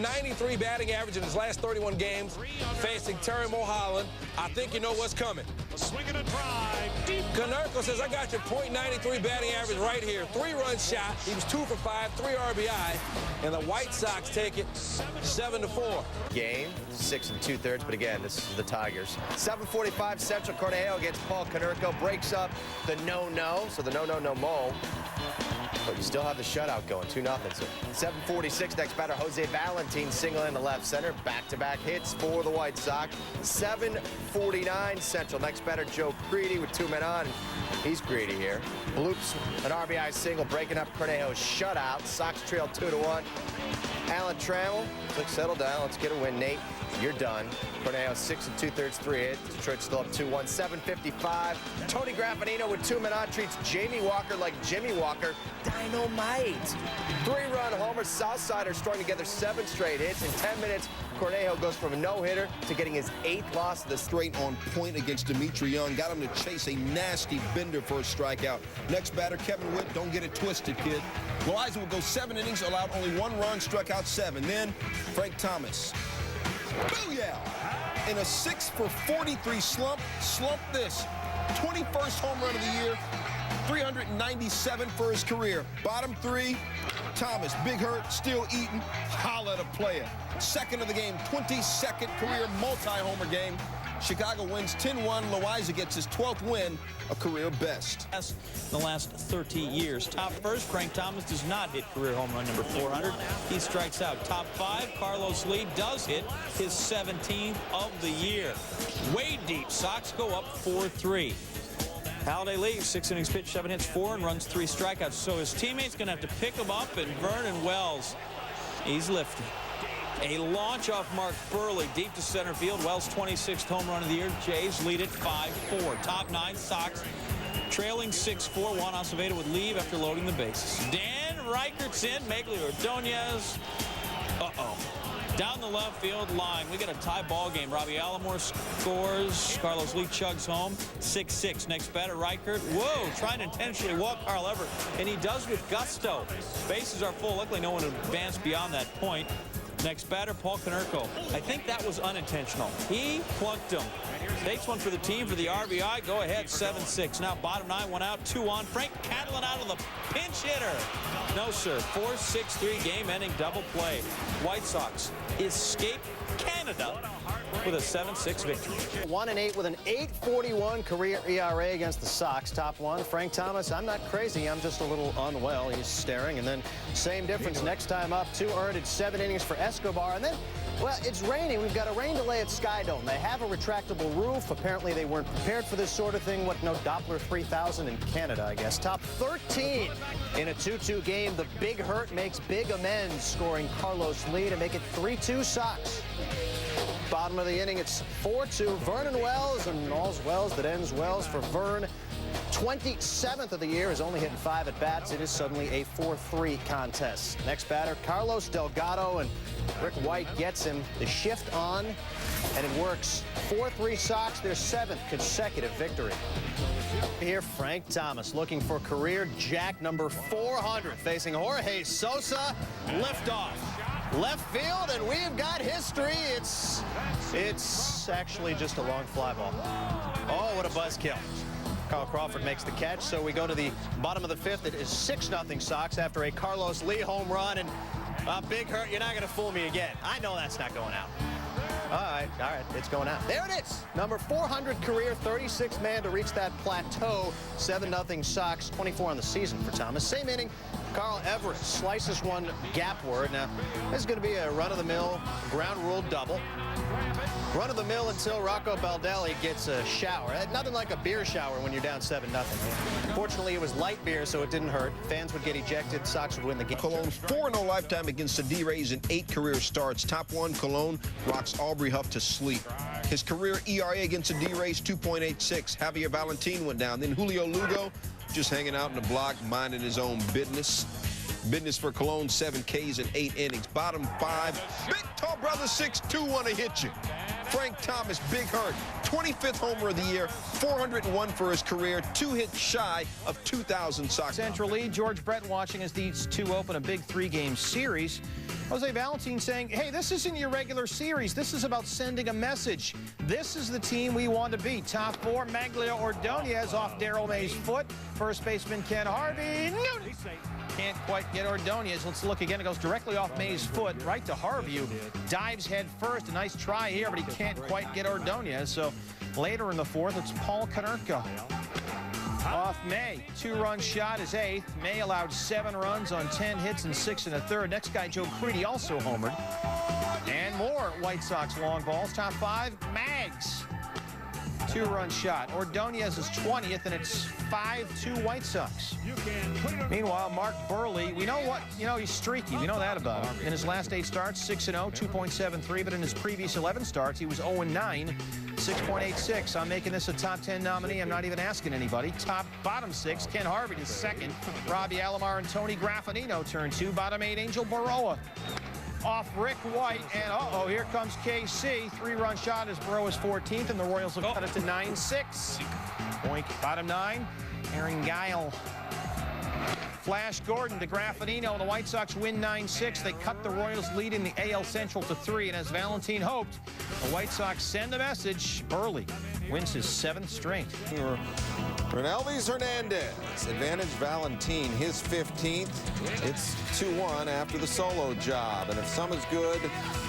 .93 batting average in his last 31 games, facing Terry Mulholland. I think you know what's coming. Swinging a drive. Deep. Konerko says, I got your .93 batting average right here. 3-run shot. He was 2 for 5, 3 RBI. And the White Sox take it 7-4. Game, 6 2/3, but again, this is the Tigers. 7:45 Central. Cornejo against Paul Konerko. Breaks up the no-no, so the no-mo. But you still have the shutout going, 2-0. So 7:46, next batter, Jose Valentin, single into left center. Back-to-back hits for the White Sox. 7:49 Central, next batter, Joe Creedy with 2 men on. He's greedy here. Bloops, an RBI single, breaking up Cornejo's shutout. Sox trail 2-1. Alan Trammell, let's settle down. Let's get a win, Nate. You're done. Cornejo 6 2/3, 3 hits. Detroit still up 2-1. 7:55. Tony Graffinino with 2 men on treats Jamie Walker like Jimmy Walker. Dynamite. 3-run homer. Southsiders strung together 7 straight hits. In 10 minutes, Cornejo goes from a no-hitter to getting his 8th loss of the straight on point against Dimitri Young. Got him to chase a nasty bender for a strikeout. Next batter, Kevin Witt. Don't get it twisted, kid. Loaiza will go 7 innings, allowed only 1 run, struck out 7. Then Frank Thomas. Booyah! In a 6-for-43 slump this. 21st home run of the year, 397 for his career. Bottom 3, Thomas, big hurt, still eating, holla at a player. 2nd of the game, 22nd career multi-homer game. Chicago wins 10-1. Loaiza gets his 12th win, a career best. The last 30 years. Top first, Frank Thomas does not hit career home run number 400. He strikes out. Top 5, Carlos Lee does hit his 17th of the year. Way deep. Sox go up 4-3. Halladay leaves, 6 innings pitched, 7 hits, 4, and runs 3 strikeouts. So his teammate's going to have to pick him up, and Vernon Wells, he's lifting. A launch off Mark Burley deep to center field. Wells' 26th home run of the year. Jays lead it 5-4. Top 9, Sox trailing 6-4. Juan Acevedo would leave after loading the bases. Dan Reichert's in. Magler Ordonez. Uh-oh. Down the left field line. We got a tie ball game. Robbie Alomar scores. Carlos Lee chugs home. 6-6. Next batter, Reichert. Whoa, trying to intentionally walk Carl Everett. And he does with gusto. Bases are full. Luckily, no one advanced beyond that point. Next batter, Paul Konerko. I think that was unintentional. He plunked him. Takes one for the team for the RBI. Go ahead, 7-6. Now bottom 9, 1 out, 2 on. Frank Catalan out of the pinch hitter. No, sir. 4-6-3 game-ending double play. White Sox escape Canada with a 7-6 victory. 1-8 with an 8.41 career ERA against the Sox. Top one, Frank Thomas. I'm not crazy. I'm just a little unwell. He's staring. And then same difference next time up. 2 earned in 7 innings for Escobar. And then, well, it's raining. We've got a rain delay at Skydome. They have a retractable roof. Apparently they weren't prepared for this sort of thing. What, no Doppler 3000 in Canada, I guess. Top 13 in a 2-2 game. The Big Hurt makes big amends, scoring Carlos Lee to make it 3-2 Sox. Bottom of the inning, it's 4-2. Vernon Wells, and all's Wells that ends Wells for Vern. 27th of the year, is only hitting 5 at-bats. It is suddenly a 4-3 contest. Next batter, Carlos Delgado, and Rick White gets him the shift on, and it works. 4-3 Sox, their 7th consecutive victory. Here, Frank Thomas looking for career jack number 400, facing Jorge Sosa. Liftoff. Left field, and we've got history. It's actually just a long fly ball. Oh, what a buzzkill. Carl Crawford makes the catch, so we go to the bottom of the 5th. It is 6-0 Sox after a Carlos Lee home run, and Big Hurt, you're not going to fool me again. I know that's not going out. All right, it's going out. There it is, number 400 career, 36th man to reach that plateau. 7-0 Sox, 24 on the season for Thomas. Same inning, Carl Everett slices one gapward. Now, this is going to be a run-of-the-mill ground rule double. Run-of-the-mill until Rocco Baldelli gets a shower. Nothing like a beer shower when you're down 7-0. Fortunately, it was light beer, so it didn't hurt. Fans would get ejected. Sox would win the game. Cologne 4-0 lifetime against the D-Rays in 8 career starts. Top one, Cologne rocks Aubrey Huff to sleep. His career ERA against the D-Rays, 2.86. Javier Valentin went down. Then Julio Lugo just hanging out in the block, minding his own business. Business for Cologne, 7 Ks in 8 innings. Bottom 5, big tall brother 6'2" want to hit you. Frank Thomas, Big Hurt, 25th homer of the year, 401 for his career, 2 hits shy of 2,000 Sox. Central lead, George Brett watching as these two open a big 3-game series. Jose Valentin saying, hey, this isn't your regular series. This is about sending a message. This is the team we want to be. Top 4, Maglia Ordonez off Darrell May's foot. First baseman Ken Harvey. Can't quite get Ordonez. Let's look again. It goes directly off May's foot, right to Harvey, who dives head first. A nice try here, but he can't quite get Ordonez. So later in the 4th, it's Paul Konerko off May. 2-run shot is 8th. May allowed 7 runs on 10 hits and 6 1/3. Next guy, Joe Creedy, also homered. And more White Sox long balls. Top 5, Mags. 2-run shot. Ordonez is 20th, and it's 5-2 White Sox. Meanwhile, Mark Burley, we know what, he's streaky. We know that about him. In his last 8 starts, 6-0, 2.73, but in his previous 11 starts, he was 0-9, 6.86. I'm making this a top 10 nominee. I'm not even asking anybody. Bottom 6, Ken Harvey is 2nd. Robbie Alomar and Tony Graffinino turn 2. Bottom 8, Angel Baroa off Rick White, and here comes KC. 3-run shot as Burrow is 14th, and the Royals have cut it to 9-6. Boink. Bottom 9, Aaron Guile. Flash Gordon to Graffinino, and the White Sox win 9-6. They cut the Royals' lead in the AL Central to 3, and as Valentin hoped, the White Sox send a message. Burley wins his 7th straight. Renelvis Hernandez, advantage Valentin, his 15th. It's 2-1 after the solo job. And if some is good,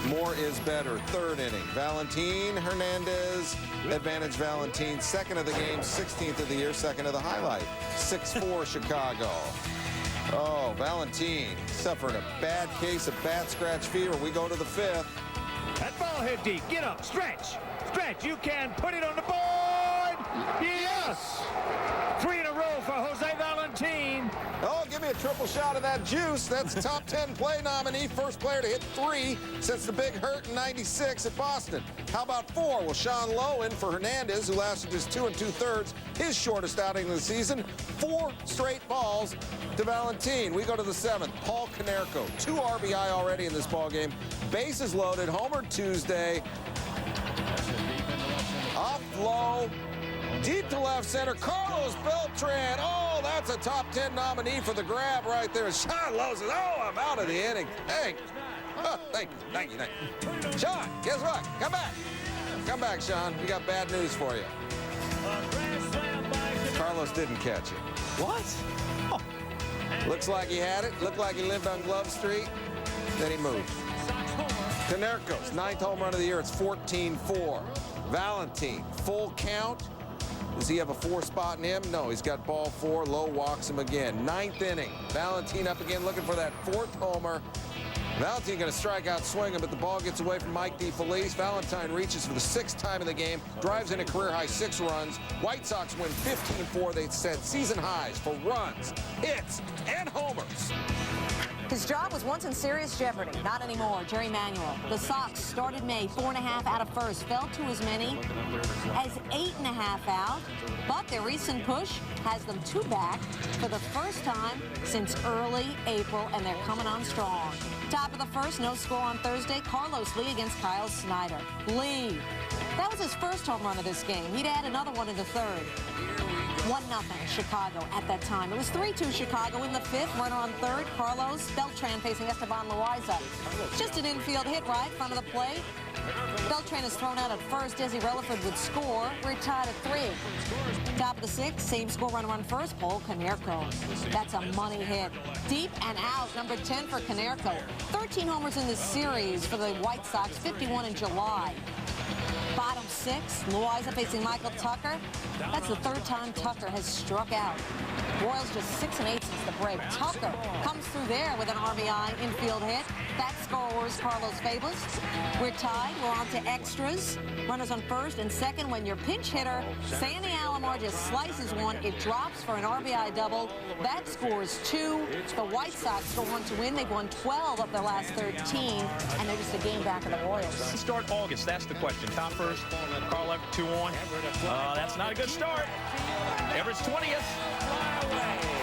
more is better. 3rd inning, Valentin Hernandez, advantage Valentin. 2nd of the game, 16th of the year, 2nd of the highlight. 6-4 Chicago. Oh, Valentin suffering a bad case of bat scratch fever. We go to the 5th. That ball hit deep. Get up, stretch. Stretch, you can put it on the board. Yes! 3 in a row for Jose Valentin. Oh, give me a triple shot of that juice. That's top 10 play nominee. First player to hit 3 since the Big Hurt in 96 at Boston. How about 4? Well, Sean Lowe in for Hernandez, who lasted just 2 2/3, his shortest outing of the season. 4 straight balls to Valentin. We go to the 7th. Paul Konerko, 2 RBI already in this ballgame. Bases loaded. Homer Tuesday. Off low. Deep to left center, Carlos Beltran. Oh, that's a top 10 nominee for the grab right there. Sean Lowe says, oh, I'm out of the inning. Hey, thank you. Sean, guess what? Come back. Come back, Sean. We got bad news for you. Carlos didn't catch it. What? Oh. Looks like he had it. Looked like he lived on Glove Street. Then he moved. Konerko's 9th home run of the year. It's 14-4. Valentin, full count. Does he have a 4 spot in him? No, he's got ball 4. Lowe walks him again. 9th inning. Valentin up again looking for that 4th homer. Valentin going to strike out swinging, but the ball gets away from Mike DeFelice. Valentine reaches for the 6th time in the game, drives in a career-high 6 runs. White Sox win 15-4. They set season highs for runs, hits, and homers. His job was once in serious jeopardy. Not anymore. Jerry Manuel. The Sox started May 4.5 out of first, fell to as many as 8.5 out. But their recent push has them 2 back for the first time since early April, and they're coming on strong. Top of the first, no score on Thursday. Carlos Lee against Kyle Snyder. Lee. That was his first home run of this game. He'd add another one in the 3rd. 1-0 Chicago at that time. It was 3-2 Chicago in the 5th. Runner on 3rd. Carlos Beltran facing Esteban Loaiza. Just an infield hit right front of the plate. Beltran is thrown out at first. Desi Relaford would score. We're tied at 3. Top of the 6th, same score, runner on first. Paul Konerko. That's a money hit. Deep and out, number 10 for Konerko. 13 homers in this series for the White Sox, 51 in July. Bottom 6, Loaiza facing Michael Tucker. That's the 3rd time Tucker has struck out. Royals just 6 and 8 since the break. Tucker comes through there with an RBI infield hit. That scores Carlos Fables. We're tied. We're on to extras. Runners on 1st and 2nd. When your pinch hitter, Sandy Alomar, just slices one, it drops for an RBI double. That scores 2. The White Sox go on to win. They've won 12 of their last 13, and they're just a game back of the Royals. Start August, that's the question. Top first, Carl Everett 2 on. That's not a good start. Everett's 20th.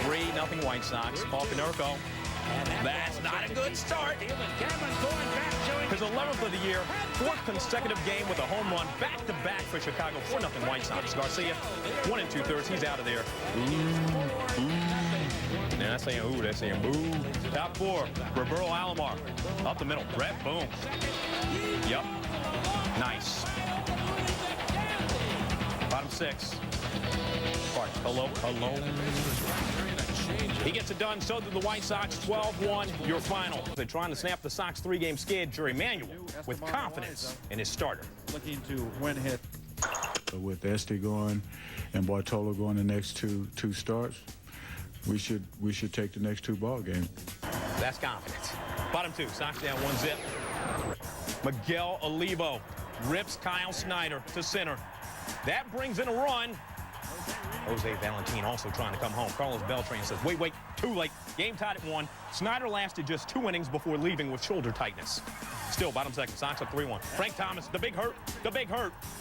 3-0 White Sox. Paul Konerko. That's not a good start. His 11th of the year, 4th consecutive game with a home run, back-to-back for Chicago. 4-0 White Sox. Garcia, 1 2/3. He's out of there. They're not saying ooh, they're saying boo. Top 4, Roberto Alomar. Up the middle, Brett Boone. Yep. Nice. Bottom 6. Hello. He gets it done. So did the White Sox. 12-1, your final. They're trying to snap the Sox 3-game skid. Jerry Manuel with confidence in his starter. Looking to win hit. With Esty going and Bartolo going the next two starts, we should take the next 2 ball games. That's confidence. Bottom 2, Sox down 1-0. Miguel Olivo rips Kyle Snyder to center. That brings in a run. Jose Valentin also trying to come home. Carlos Beltran says, wait, too late. Game tied at 1. Snyder lasted just 2 innings before leaving with shoulder tightness. Still, bottom 2nd, Sox up 3-1. Frank Thomas, the big hurt.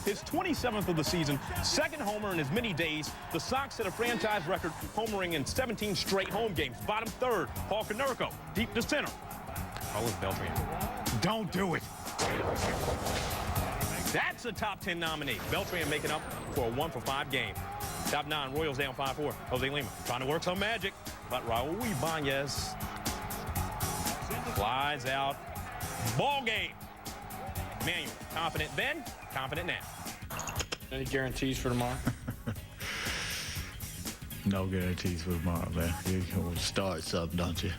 His 27th of the season, 2nd homer in as many days. The Sox set a franchise record, homering in 17 straight home games. Bottom 3rd, Paul Konerko, deep to center. Carlos Beltran, don't do it. That's a top 10 nominee. Beltran making up for a 1-for-5 game. Top 9, Royals down 5-4. Jose Lima trying to work some magic, but Raul Ibanez flies out. Ball game. Manuel, confident then, confident now. Any guarantees for tomorrow? No guarantees for tomorrow, man. You will start something, don't you?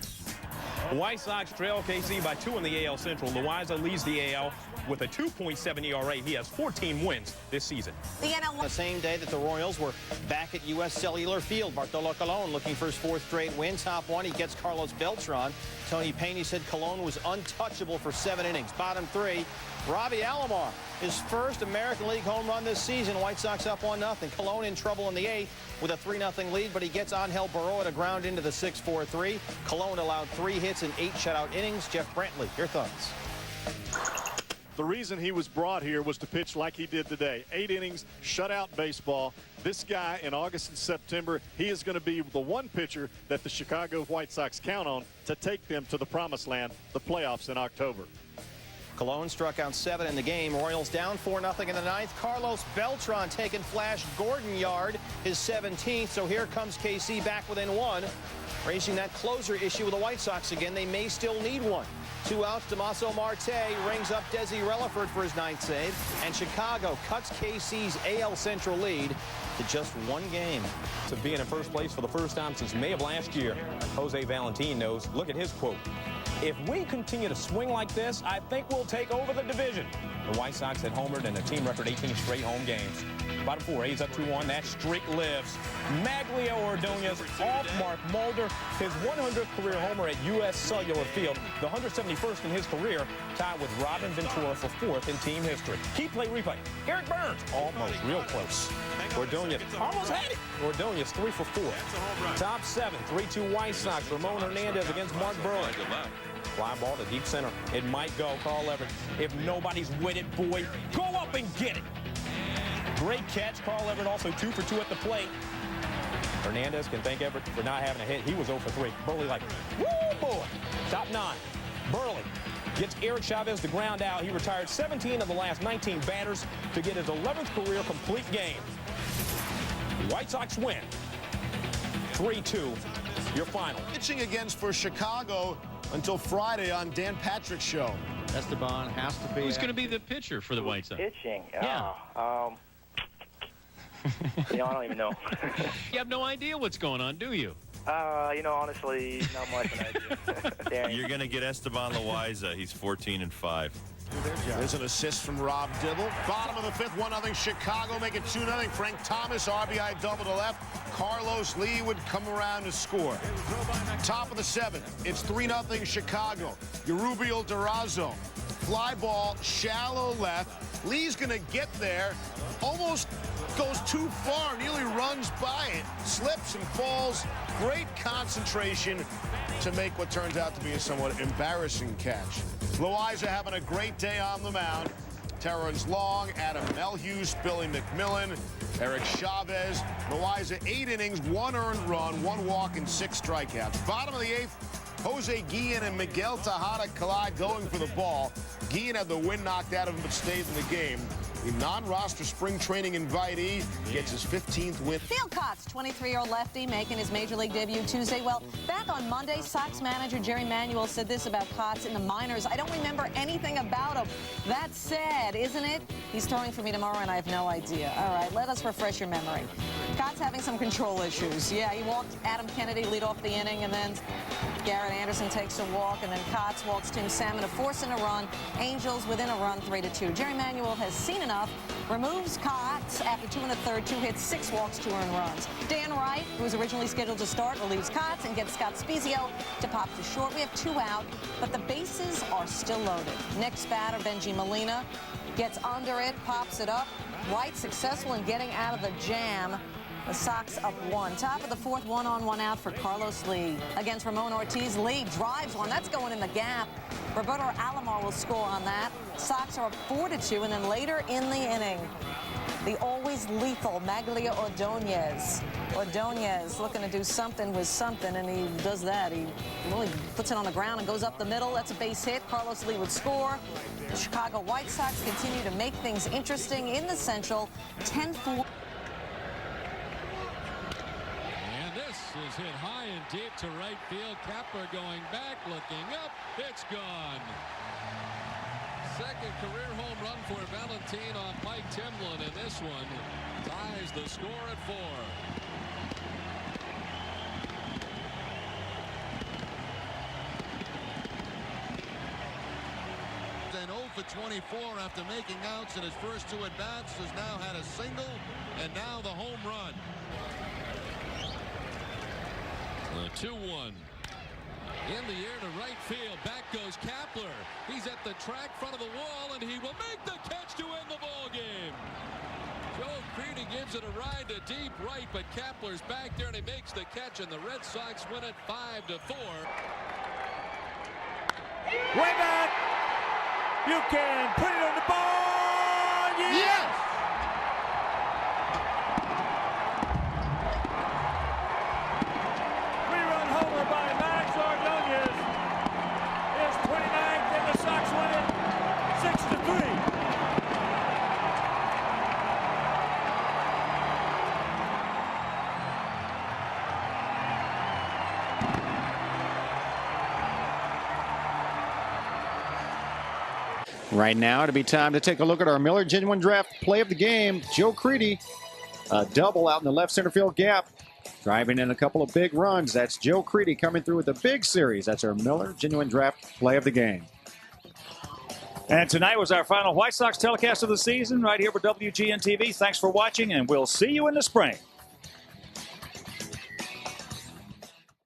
White Sox trail KC by 2 in the AL Central. Loaiza leads the AL with a 2.7 ERA. He has 14 wins this season. The NL, the same day that the Royals were back at U.S. Cellular Field. Bartolo Colon looking for his 4th straight win. Top 1, he gets Carlos Beltran. Tony Payne said Colon was untouchable for 7 innings. Bottom 3, Robbie Alomar, his first American League home run this season. White Sox up 1-0. Colon in trouble in the 8th with a 3-0 lead, but he gets Angel Baroa to ground into the 6-4-3. Colon allowed 3 hits in 8 shutout innings. Jeff Brantley, your thoughts? The reason he was brought here was to pitch like he did today. 8 innings, shutout baseball. This guy in August and September, he is going to be the one pitcher that the Chicago White Sox count on to take them to the promised land, the playoffs in October. Colon struck out 7 in the game. Royals down 4-0 in the 9th. Carlos Beltran taking Flash Gordon yard, his 17th. So here comes KC back within 1. Raising that closer issue with the White Sox again. They may still need one. 2 outs, Damaso Marte rings up Desi Relaford for his 9th save. And Chicago cuts KC's AL Central lead to just 1 game. To being in first place for the first time since May of last year, Jose Valentin knows. Look at his quote. If we continue to swing like this, I think we'll take over the division. The White Sox had homered in a team record 18 straight home games. Bottom four, A's up 2-1. That streak lives. Maglio Ordonez off Mark Mulder, his 100th career homer at U.S. Cellular Field, the 171st in his career, tied with Robin Ventura for 4th in team history. Key play replay. Eric Burns, almost real close. Ordonez almost had it. Ordonez 3 for 4. Top 7, 3-2 White Sox. Ramon Hernandez against Mark Burns. Fly ball to deep center. It might go. Carl Everett. If nobody's with it, boy, go up and get it. Great catch. Carl Everett also 2 for 2 at the plate. Hernandez can thank Everett for not having a hit. He was 0 for 3. Burley like, woo, boy. Top 9. Burley gets Eric Chavez to ground out. He retired 17 of the last 19 batters to get his 11th career complete game. The White Sox win. 3-2, your final. Pitching against for Chicago until Friday on Dan Patrick's show. Esteban has to be. Who's going to be the pitcher for the White Sox? Pitching? Yeah. I don't even know. You have no idea what's going on, do you? Honestly, not much of an idea. You're going to get Esteban Loaiza. He's 14-5. There's an assist from Rob Dibble. Bottom of the 5th, 1-0 Chicago, make it 2-0. Frank Thomas, RBI double to left. Carlos Lee would come around to score. Top of the 7th, it's 3-0 Chicago. Yurubio Durazo, fly ball, shallow left. Lee's gonna get there, almost goes too far, nearly runs by it, slips and falls. Great concentration to make what turns out to be a somewhat embarrassing catch. Loaiza having a great day on the mound. Terrence Long, Adam Melhuse, Billy McMillan, Eric Chavez. Loaiza 8 innings, 1 earned run, 1 walk, and 6 strikeouts. Bottom of the 8th, Jose Guillen and Miguel Tejada collide going for the ball. Guillen had the wind knocked out of him but stayed in the game. The non-roster spring training invitee gets his 15th win. Neil Kotz, 23-year-old lefty, making his major league debut Tuesday. Well, back on Monday, Sox manager Jerry Manuel said this about Kotz in the minors. I don't remember anything about him. That's sad, isn't it? He's throwing for me tomorrow, and I have no idea. All right, let us refresh your memory. Kotz having some control issues. Yeah, he walked Adam Kennedy lead off the inning, and then Garrett Anderson takes a walk, and then Kotz walks Tim Salmon to force in a run. Angels within a run, 3-2. Jerry Manuel has seen enough. Removes Kotz after 2 1/3, 2 hits, 6 walks, 2 earned runs. Dan Wright, who was originally scheduled to start, relieves Kotz and gets Scott Spezio to pop to short. We have 2 out, but the bases are still loaded. Next batter, Benji Molina, gets under it, pops it up. Wright successful in getting out of the jam. The Sox up 1. Top of the 4th, 1-on-1 out for Carlos Lee. Against Ramon Ortiz, Lee drives one. That's going in the gap. Roberto Alomar will score on that. Sox are up 4-2, and then later in the inning, the always lethal Maglio Ordonez. Ordonez looking to do something with something, and he does that. He really puts it on the ground and goes up the middle. That's a base hit. Carlos Lee would score. The Chicago White Sox continue to make things interesting in the Central. 10-4. Is hit high and deep to right field. Kepler going back, looking up. It's gone. Second career home run for Valentin on Mike Timlin, and this one ties the score at 4. And 0 for 24 after making outs in his first 2 at-bats, has now had a single and now the home run. The 2-1 in the air to right field. Back goes Kepler. He's at the track front of the wall, and he will make the catch to end the ball game. Joe Creedy gives it a ride to deep right, but Kepler's back there, and he makes the catch, and the Red Sox win it 5-4. Way back. You can put it on the board. Yes. By Max Ordonez is 29th, and the Sox win it 6-3. Right now, it'll be time to take a look at our Miller Genuine Draft play of the game. Joe Creedy, a double out in the left center field gap. driving in a couple of big runs. That's Joe Creedy coming through with a big series. That's our Miller Genuine Draft play of the game. And tonight was our final White Sox telecast of the season right here for WGN TV. Thanks for watching, and we'll see you in the spring.